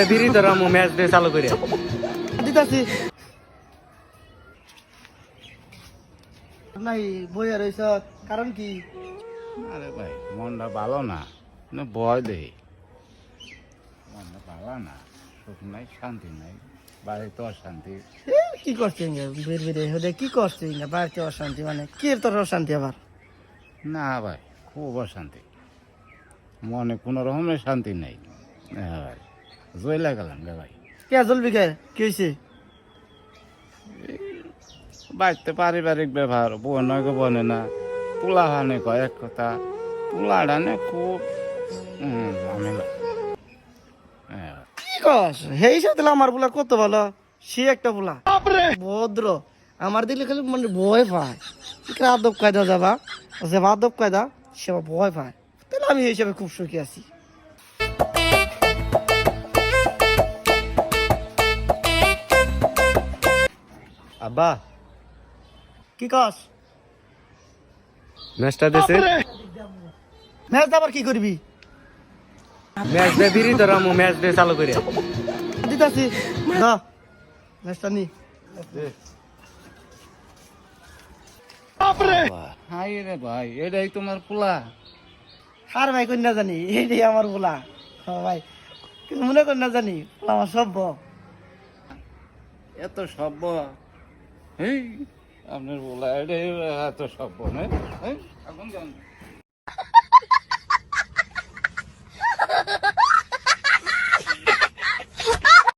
বিড়ি ধরা ম্যাচ দিয়ে চালু করে দিতাছি নাই বইয়া রইছ কারণ কি? আরে ভাই মনটা ভালো না, ভয় দেই। মনটা ভালো না, সুখ নাই, শান্তি নাই, বাড়িতে অশান্তি। কি করছে বের বেরে হলে কি করছে বাড়িতে অশান্তি মানে কি তোর অশান্তি আবার? না ভাই, খুব অশান্তি, মনে কোনো রকমের শান্তি নেই। হ্যাঁ ভাই, জয়লা গেলাম রে ভাই। কে জ্বলবি কে কি হয়েছে? বাড়িতে পারিবারিক ব্যবহার, বোন বনে না, পোলা হানে কয়েক কথা, পোলা ডানে খুব ঝামেলা। হ্যাঁ, কি কস হেই সাথে আমার বলা কত ভালো, সে একটা বলা ভদ্র আমার দিলে খালি মানে ভয় পায়। আদব কায়দা যাবা যে আদব কায়দা সে আবার ভয় পায়, তাহলে আমি এই হিসাবে খুব সুখী আছি। আব্বা কি কস? ম্যাচটা দিছে, ম্যাচ আবার কি করবি? ম্যাচ দিয়ে বিড়ি ধরা ম্যাচ দিয়ে চালু করে দিতাছি দা ম্যাচটা নি। হাই রে ভাই, এটাই তোমার পোলা? আর ভাই কই না জানি এইটাই আমার বলা। হ্যাঁ ভাই কিন্তু মনে কর না জানি পোলা আমার সভ্য। এত সভ্য? এই আপনার পোলা এটাই এত সভ্য না? এখন জান